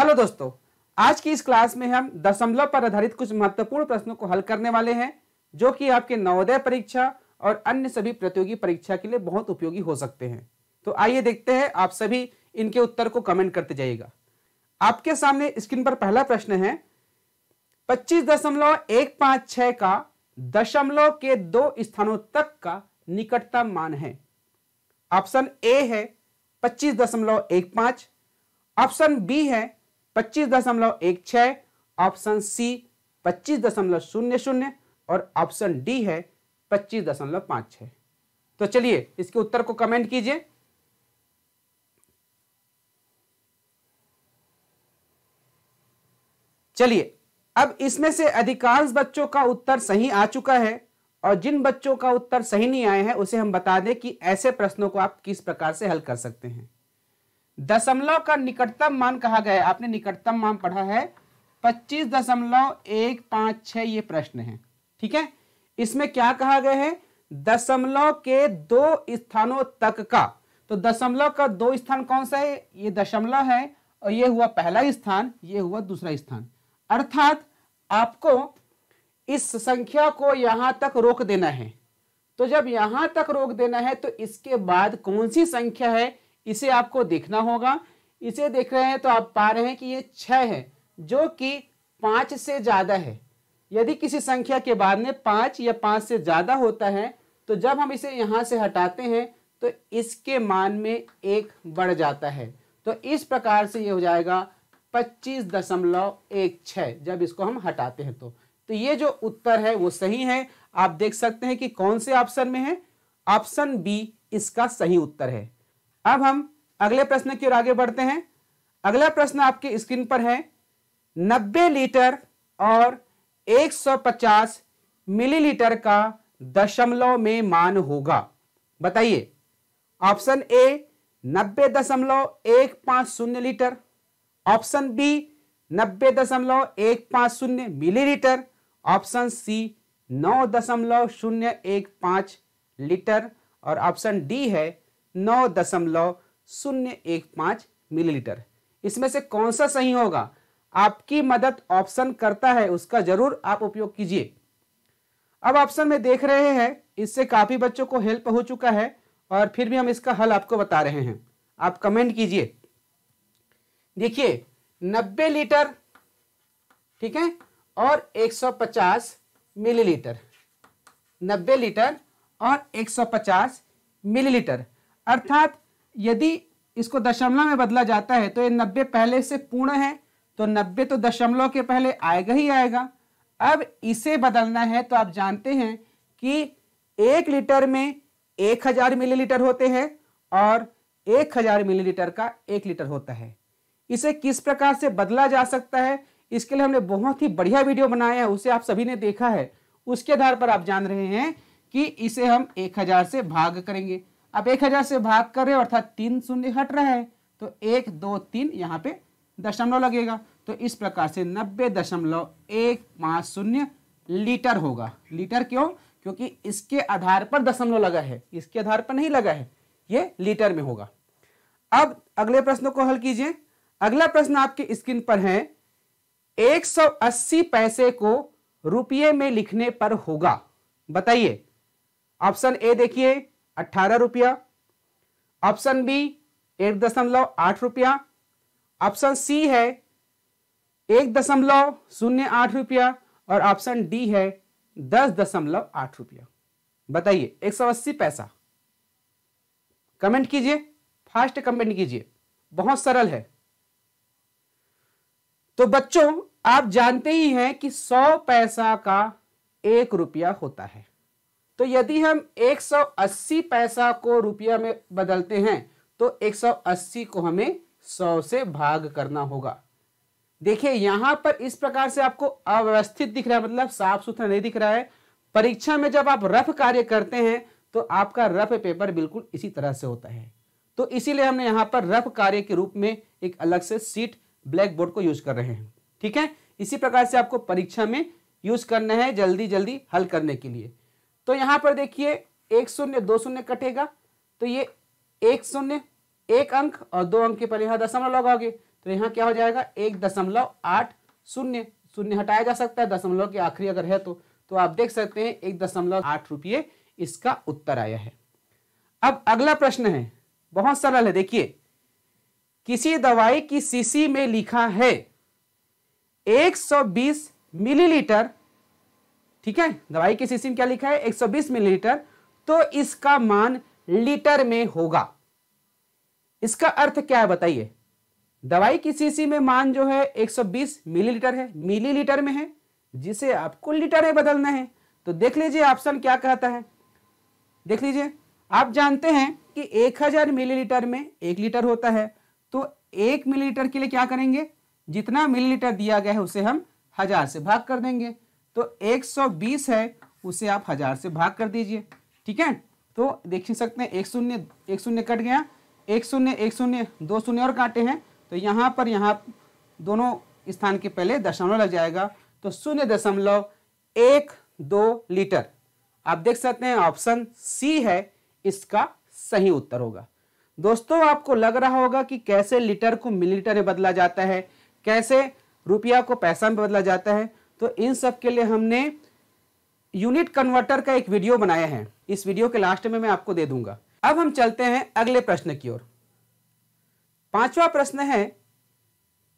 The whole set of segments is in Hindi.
हेलो दोस्तों, आज की इस क्लास में हम दशमलव पर आधारित कुछ महत्वपूर्ण प्रश्नों को हल करने वाले हैं जो कि आपके नवोदय परीक्षा और अन्य सभी प्रतियोगी परीक्षा के लिए बहुत उपयोगी हो सकते हैं। तो आइए देखते हैं, आप सभी इनके उत्तर को कमेंट करते जाइएगा। आपके सामने स्क्रीन पर पहला प्रश्न है, 25.156 का दशमलव के दो स्थानों तक का निकटतम मान है। ऑप्शन ए है 25.15, ऑप्शन बी है 25.16, ऑप्शन सी 25.00 और ऑप्शन डी है 25.56। तो चलिए इसके उत्तर को कमेंट कीजिए। चलिए, अब इसमें से अधिकांश बच्चों का उत्तर सही आ चुका है और जिन बच्चों का उत्तर सही नहीं आए हैं उसे हम बता दें कि ऐसे प्रश्नों को आप किस प्रकार से हल कर सकते हैं। दशमलव का निकटतम मान कहा गया है, आपने निकटतम मान पढ़ा है 25.156, ये प्रश्न है। ठीक है, इसमें क्या कहा गया है, दशमलव के दो स्थानों तक का। तो दशमलव का दो स्थान कौन सा है, ये दशमलव है और ये हुआ पहला स्थान, ये हुआ दूसरा स्थान। अर्थात आपको इस संख्या को यहां तक रोक देना है। तो जब यहां तक रोक देना है तो इसके बाद कौन सी संख्या है इसे आपको देखना होगा। इसे देख रहे हैं तो आप पा रहे हैं कि ये 6 है जो कि 5 से ज्यादा है। यदि किसी संख्या के बाद में 5 या 5 से ज्यादा होता है तो जब हम इसे यहां से हटाते हैं तो इसके मान में 1 बढ़ जाता है। तो इस प्रकार से ये हो जाएगा 25.16 जब इसको हम हटाते हैं। तो ये जो उत्तर है वो सही है। आप देख सकते हैं कि कौन से ऑप्शन में है, ऑप्शन बी इसका सही उत्तर है। अब हम अगले प्रश्न की ओर आगे बढ़ते हैं। अगला प्रश्न आपके स्क्रीन पर है, 90 लीटर और 150 मिलीलीटर का दशमलव में मान होगा। बताइए। Option A 90.150 litre, option B 90.150 millilitre, option C 9.015 litre और ऑप्शन डी है 9.015 मिलीलीटर। इसमें से कौन सा सही होगा? आपकी मदद ऑप्शन करता है, उसका जरूर आप उपयोग कीजिए। अब ऑप्शन में देख रहे हैं, इससे काफी बच्चों को हेल्प हो चुका है और फिर भी हम इसका हल आपको बता रहे हैं। आप कमेंट कीजिए। देखिए 90 लीटर, ठीक है, और 150 मिलीलीटर। 90 लीटर और 150 मिलीलीटर। अर्थात यदि इसको दशमलव में बदला जाता है तो ये 90 पहले से पूर्ण है, तो 90 तो दशमलव के पहले आएगा ही आएगा। अब इसे बदलना है तो आप जानते हैं कि 1 लीटर में 1000 मिलीलीटर होते हैं और 1000 मिलीलीटर का 1 लीटर होता है। इसे किस प्रकार से बदला जा सकता है, इसके लिए हमने बहुत ही बढ़िया वीडियो बनाया है, उसे आप सभी ने देखा है। उसके आधार पर आप जान रहे हैं कि इसे हम 1000 से भाग करेंगे। अब 1000 से भाग कर रहे हैं अर्थात 3 शून्य हट रहा है, तो 1 2 3 यहाँ पे दशमलव लगेगा। तो इस प्रकार से 90.150 लीटर होगा। लीटर क्यों? क्योंकि इसके आधार पर दशमलव लगा है, इसके आधार पर नहीं लगा है, ये लीटर में होगा। अब अगले प्रश्न को हल कीजिए। अगला प्रश्न आपके स्क्रीन पर है, 180 पैसे को रुपये में लिखने पर होगा। बताइए। ऑप्शन ए देखिए 18 रुपया, ऑप्शन बी 1.8 रुपया, ऑप्शन सी है 1.08 रुपया और ऑप्शन डी है 10.8 रुपया। बताइए 180 पैसा। कमेंट कीजिए, फास्ट कमेंट कीजिए, बहुत सरल है। तो बच्चों आप जानते ही हैं कि 100 पैसा का 1 रुपया होता है। तो यदि हम 180 पैसा को रुपया में बदलते हैं तो 180 को हमें 100 से भाग करना होगा। देखिए यहां पर इस प्रकार से आपको अव्यवस्थित दिख रहा है, मतलब साफ सुथरा नहीं दिख रहा है। परीक्षा में जब आप रफ कार्य करते हैं तो आपका रफ पेपर बिल्कुल इसी तरह से होता है। तो इसीलिए हमने यहां पर रफ कार्य के रूप में एक अलग से शीट ब्लैक बोर्ड को यूज कर रहे हैं। ठीक है, इसी प्रकार से आपको परीक्षा में यूज करना है जल्दी जल्दी हल करने के लिए। तो यहां पर देखिए 1 शून्य 2 शून्य कटेगा, तो ये 1 शून्य 1 अंक और 2 अंक के पहले यहां दशमलव लगाओगे तो यहाँ क्या हो जाएगा 1.80, शून्य हटाया जा सकता है दशमलव के आखिरी अगर है तो आप देख सकते हैं 1.8 रुपये इसका उत्तर आया है। अब अगला प्रश्न है, बहुत सरल है। देखिए, किसी दवाई की शीशी में लिखा है 120 मिलीलीटर, ठीक है, दवाई की शीशी में क्या लिखा है 120 मिलीलीटर, तो इसका मान लीटर में होगा। इसका अर्थ क्या है बताइए। दवाई की शीशी में मान जो है 120 मिलीलीटर है, मिलीलीटर में है, जिसे आपको लीटर में बदलना है। तो देख लीजिए ऑप्शन क्या कहता है, देख लीजिए। आप जानते हैं कि 1000 मिलीलीटर में 1 लीटर होता है, तो 1 मिलीलीटर के लिए क्या करेंगे, जितना मिलीलीटर दिया गया है उसे हम 1000 से भाग कर देंगे। तो 120 है, उसे आप 1000 से भाग कर दीजिए, ठीक है। तो देख सकते हैं एक शून्य कट गया, 1 0 1 0 2 शून्य और काटे हैं, तो यहाँ पर दोनों स्थान के पहले दशमलव लग जाएगा, तो 0.12 लीटर। आप देख सकते हैं ऑप्शन सी है इसका सही उत्तर होगा। दोस्तों, आपको लग रहा होगा कि कैसे लीटर को मिलीलीटर में बदला जाता है, कैसे रुपया को पैसा में बदला जाता है। तो इन सब के लिए हमने यूनिट कन्वर्टर का एक वीडियो बनाया है, इस वीडियो के लास्ट में मैं आपको दे दूंगा। अब हम चलते हैं अगले प्रश्न की ओर। 5वां प्रश्न है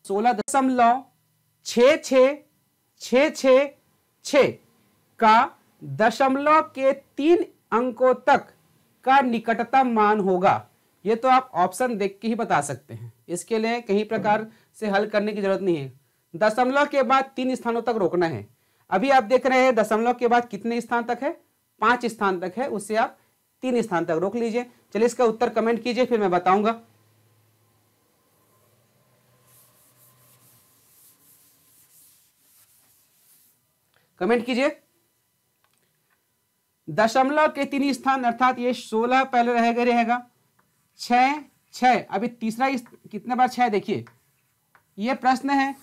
16.6666 का दशमलव के 3 अंकों तक का निकटतम मान होगा। ये तो आप ऑप्शन देख के ही बता सकते हैं, इसके लिए कहीं प्रकार से हल करने की जरूरत नहीं है। दशमलव के बाद 3 स्थानों तक रोकना है। अभी आप देख रहे हैं दशमलव के बाद कितने स्थान तक है, 5 स्थान तक है, उससे आप 3 स्थान तक रोक लीजिए। चलिए इसका उत्तर कमेंट कीजिए, फिर मैं बताऊंगा। कमेंट कीजिए। दशमलव के 3 स्थान अर्थात ये 16 पहले रहेगा 6, अभी तीसरा कितने बार 6, देखिए ये प्रश्न है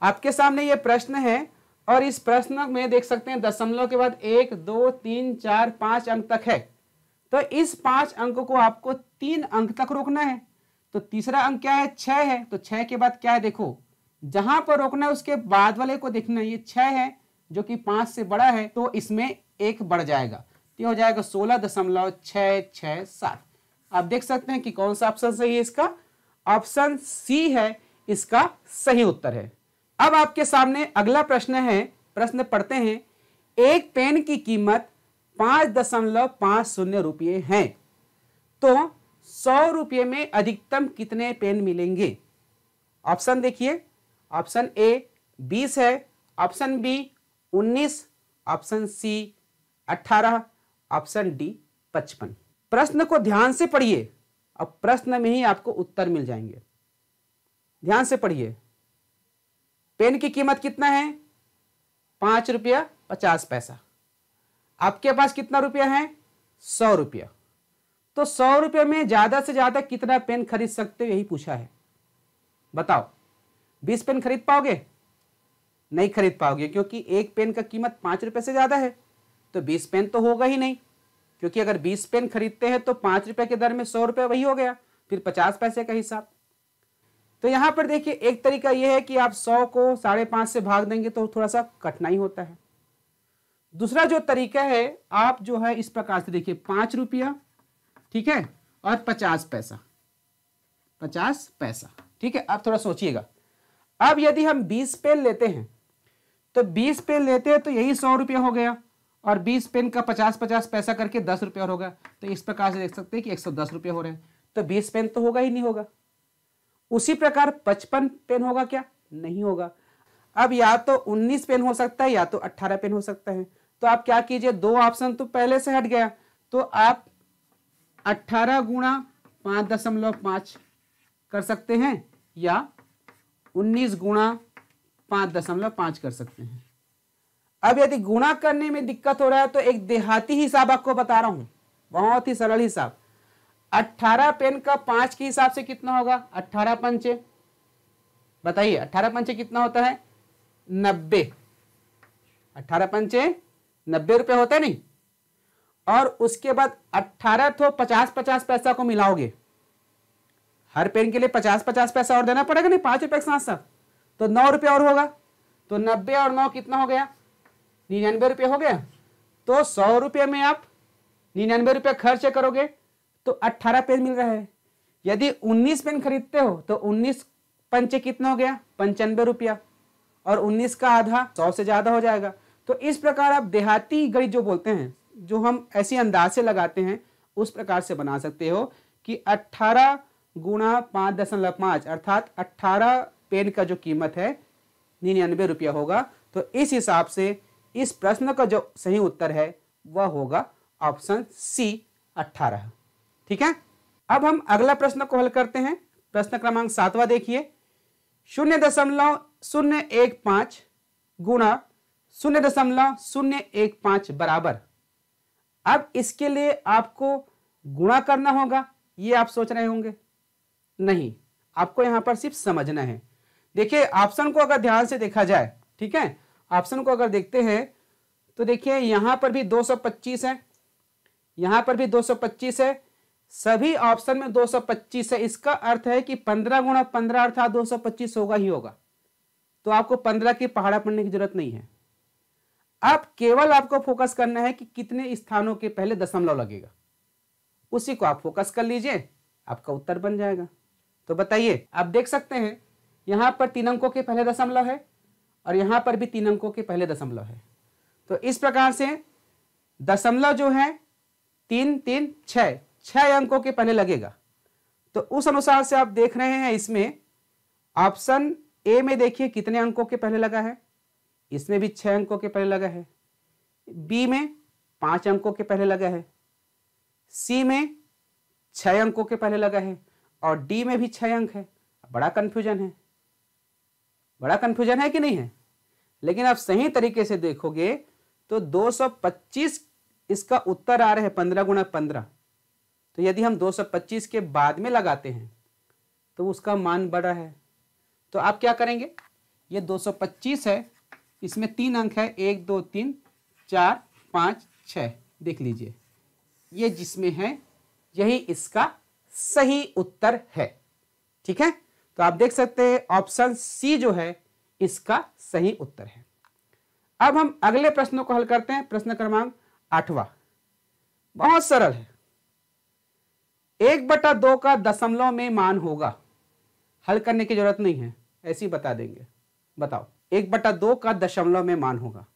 आपके सामने, ये प्रश्न है और इस प्रश्न में देख सकते हैं दशमलव के बाद 1 2 3 4 5 अंक तक है। तो इस 5 अंकों को आपको 3 अंक तक रोकना है। तो तीसरा अंक क्या है, 6 है, तो 6 के बाद क्या है, देखो जहां पर रोकना है उसके बाद वाले को देखना है। ये 6 है जो कि 5 से बड़ा है, तो इसमें 1 बढ़ जाएगा, ये हो जाएगा 16.667। आप देख सकते हैं कि कौन सा ऑप्शन सही है, इसका ऑप्शन सी है इसका सही उत्तर है। अब आपके सामने अगला प्रश्न है, प्रश्न पढ़ते हैं। एक पेन की कीमत 5.50 रुपये है, तो 100 रुपये में अधिकतम कितने पेन मिलेंगे। ऑप्शन देखिए, ऑप्शन ए 20 है, option B 19, option C 18, option D 55। प्रश्न को ध्यान से पढ़िए, अब प्रश्न में ही आपको उत्तर मिल जाएंगे। ध्यान से पढ़िए। पेन की कीमत कितना है, 5 रुपया 50 पैसा। आपके पास कितना रुपया है, 100 रुपया। तो 100 रुपये में ज्यादा से ज्यादा कितना पेन खरीद सकते हो, यही पूछा है। बताओ, 20 पेन खरीद पाओगे, नहीं खरीद पाओगे, क्योंकि एक पेन का कीमत 5 रुपए से ज्यादा है। तो 20 पेन तो होगा ही नहीं, क्योंकि अगर 20 पेन खरीदते हैं तो 5 रुपए के दर में 100 रुपए वही हो गया, फिर 50 पैसे का हिसाब। तो यहां पर देखिए, एक तरीका यह है कि आप 100 को 5.5 से भाग देंगे तो थोड़ा सा कठिनाई होता है। दूसरा जो तरीका है, आप जो है इस प्रकार से देखिए, 5 रुपया, ठीक है, और 50 पैसा, 50 पैसा, ठीक है। अब थोड़ा सोचिएगा, अब यदि हम 20 पेन लेते हैं तो 20 पेन लेते हैं तो यही 100 रुपया हो गया, और 20 पेन का 50 पैसा करके 10 रुपया होगा। तो इस प्रकार से देख सकते हैं कि 110 रुपये हो रहे हैं। तो 20 पेन तो होगा ही नहीं होगा। उसी प्रकार 55 पेन होगा क्या, नहीं होगा। अब या तो 19 पेन हो सकता है या तो 18 पेन हो सकता है। तो आप क्या कीजिए, 2 ऑप्शन तो पहले से हट गया, तो आप 18 गुणा 5.5 कर सकते हैं या 19 गुणा 5.5 कर सकते हैं। अब यदि गुणा करने में दिक्कत हो रहा है तो एक देहाती हिसाब आपको बता रहा हूं, बहुत ही सरल हिसाब। 18 पेन का 5 के हिसाब से कितना होगा, 18 पंचे, बताइए 18 पंचे कितना होता है, 90। 18 पंचे 90 रुपए होता है नहीं। और उसके बाद 18 तो 50 पैसा को मिलाओगे, हर पेन के लिए 50-50 पैसा और देना पड़ेगा नहीं, 5 रुपए के साथ साथ, तो 9 रुपये और होगा, तो 90 और 9 कितना हो गया, 99 रुपये हो गया। तो 100 रुपये में आप 99 रुपये खर्च करोगे तो 18 पेन मिल रहा है। यदि 19 पेन खरीदते हो तो 19 पंचे कितना हो गया, 95 रुपया, और 19 का आधा 100 से ज्यादा हो जाएगा। तो इस प्रकार आप देहाती गणित जो बोलते हैं, जो हम ऐसी अंदाज से लगाते हैं, उस प्रकार से बना सकते हो कि 18 गुणा 5.5 अर्थात 18 पेन का जो कीमत है 99 रुपया होगा। तो इस हिसाब से इस प्रश्न का जो सही उत्तर है वह होगा ऑप्शन सी 18। ठीक है, अब हम अगला प्रश्न को हल करते हैं। प्रश्न क्रमांक 7वां देखिए, 0.015 गुणा 0.015 बराबर। अब इसके लिए आपको गुणा करना होगा, ये आप सोच रहे होंगे, नहीं, आपको यहां पर सिर्फ समझना है। देखिए ऑप्शन को अगर ध्यान से देखा जाए, ठीक है, ऑप्शन को अगर देखते हैं तो देखिए यहां पर भी 225 है, यहां पर भी 225 है, सभी ऑप्शन में 225 है। इसका अर्थ है कि 15 गुणा 15 अर्थात 225 होगा ही होगा। तो आपको 15 की पहाड़ा पढ़ने की जरूरत नहीं है। अब केवल आपको फोकस करना है कि कितने स्थानों के पहले दशमलव लगेगा, उसी को आप फोकस कर लीजिए, आपका उत्तर बन जाएगा। तो बताइए, आप देख सकते हैं यहां पर 3 अंकों के पहले दशमलव है और यहां पर भी 3 अंकों के पहले दशमलव है। तो इस प्रकार से दशमलव जो है 3 3 6 अंकों के पहले लगेगा। तो उस अनुसार से आप देख रहे हैं, इसमें ऑप्शन ए में देखिए कितने अंकों के पहले लगा है, इसमें भी 6 अंकों के पहले लगा है, बी में 5 अंकों के पहले लगा है, सी में 6 अंकों के पहले लगा है और डी में भी 6 अंक है। बड़ा कंफ्यूजन है, बड़ा कंफ्यूजन है कि नहीं है? लेकिन आप सही तरीके से देखोगे तो 225 इसका उत्तर आ रहा है 15 गुणा 15। तो यदि हम 225 के बाद में लगाते हैं तो उसका मान बढ़ा है। तो आप क्या करेंगे, ये 225 है, इसमें 3 अंक है, 1 2 3 4 5 6, देख लीजिए, ये जिसमें है यही इसका सही उत्तर है। ठीक है, तो आप देख सकते हैं ऑप्शन सी जो है इसका सही उत्तर है। अब हम अगले प्रश्नों को हल करते हैं। प्रश्न क्रमांक 8वां बहुत सरल है। 1/2 का दशमलव में मान होगा, हल करने की जरूरत नहीं है, ऐसे ही बता देंगे। बताओ, 1/2 का दशमलव में मान होगा,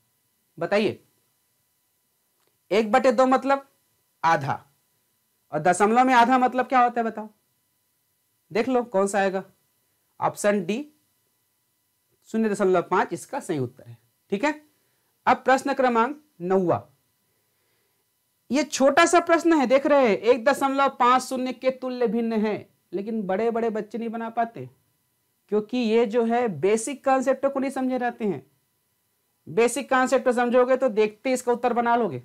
बताइए। 1/2 मतलब आधा, और दशमलव में आधा मतलब क्या होता है बताओ, देख लो कौन सा आएगा। ऑप्शन डी 0.5 इसका सही उत्तर है। ठीक है, अब प्रश्न क्रमांक 9वां, ये छोटा सा प्रश्न है, देख रहे हैं 1.50 के तुल्य भिन्न है, लेकिन बड़े बड़े बच्चे नहीं बना पाते क्योंकि ये जो है बेसिक कॉन्सेप्ट को नहीं समझे रहते हैं। बेसिक कॉन्सेप्ट समझोगे तो देखते इसका उत्तर बना लोगे,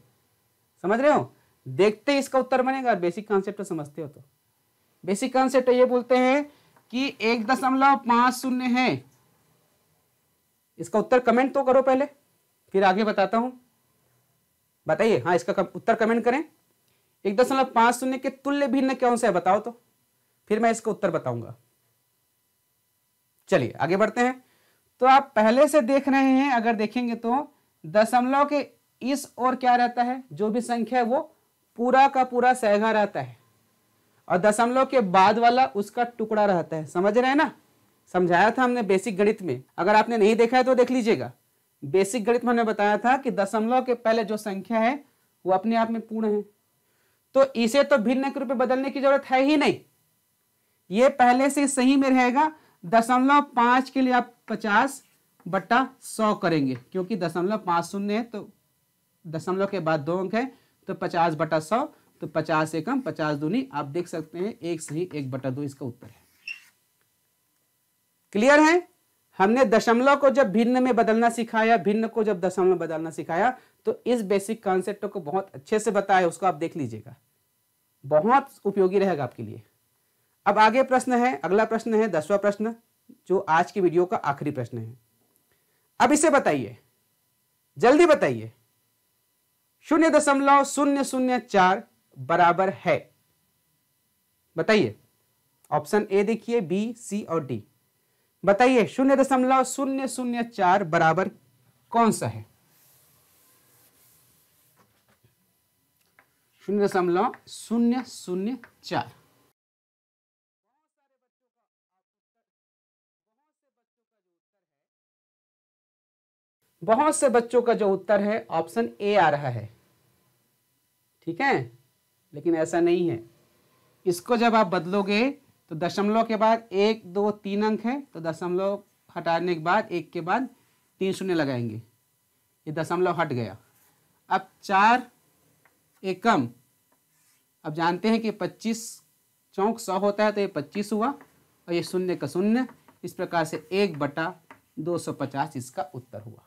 समझ रहे हो, देखते इसका उत्तर बनेगा। बेसिक कॉन्सेप्ट समझते हो तो बेसिक कॉन्सेप्ट ये बोलते हैं कि 1.50 है। इसका उत्तर कमेंट तो करो पहले, फिर आगे बताता हूं। बताइए, हाँ इसका उत्तर कमेंट करें। 1.50 के तुल्य भिन्न कौन सा है बताओ तो, फिर मैं इसका उत्तर बताऊंगा। चलिए आगे बढ़ते हैं। तो आप पहले से देख रहे हैं, अगर देखेंगे तो दशमलव के इस ओर क्या रहता है, जो भी संख्या है वो पूरा का पूरा सहगा रहता है, और दशमलव के बाद वाला उसका टुकड़ा रहता है। समझ रहे हैं ना, समझाया था हमने बेसिक गणित में, अगर आपने नहीं देखा है तो देख लीजिएगा। बेसिक गणित में हमने बताया था कि दशमलव के पहले जो संख्या है वो अपने आप में पूर्ण है, तो इसे तो भिन्न के रूप में बदलने की जरूरत है ही नहीं, ये पहले से सही में रहेगा। 0.5 के लिए आप 50/100 करेंगे, क्योंकि 0.50 है तो दशमलव के बाद 2 अंक है, तो 50/100, तो 50 से कम 50 दूनी, आप देख सकते हैं एक सही 1/2 इसका उत्तर है। क्लियर है? हमने दशमलव को जब भिन्न में बदलना सिखाया, भिन्न को जब दशमलव में बदलना सिखाया, तो इस बेसिक कॉन्सेप्ट को बहुत अच्छे से बताया, उसको आप देख लीजिएगा, बहुत उपयोगी रहेगा आपके लिए। अब आगे प्रश्न है, अगला प्रश्न है 10वां प्रश्न, जो आज की वीडियो का आखिरी प्रश्न है। अब इसे बताइए, जल्दी बताइए, 0.004 बराबर है, बताइए। ऑप्शन ए देखिए, बी, सी और डी। बताइए 0.004 बराबर कौन सा है? 0.004। बहुत से बच्चों का जो उत्तर है ऑप्शन ए आ रहा है, ठीक है, लेकिन ऐसा नहीं है। इसको जब आप बदलोगे तो दशमलव के बाद 1, 2, 3 अंक है, तो दशमलव हटाने के बाद 1 के बाद 3 शून्य लगाएंगे, ये दशमलव हट गया। अब 4 एकम, अब जानते हैं कि 25 चौक 100 होता है, तो ये 25 हुआ और ये शून्य का शून्य, इस प्रकार से 1/250 इसका उत्तर हुआ।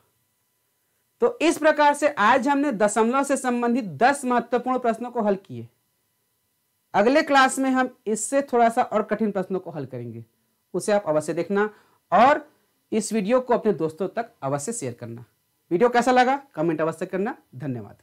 तो इस प्रकार से आज हमने दशमलव से संबंधित 10 महत्वपूर्ण प्रश्नों को हल किए। अगले क्लास में हम इससे थोड़ा सा और कठिन प्रश्नों को हल करेंगे, उसे आप अवश्य देखना और इस वीडियो को अपने दोस्तों तक अवश्य शेयर करना। वीडियो कैसा लगा कमेंट अवश्य करना। धन्यवाद।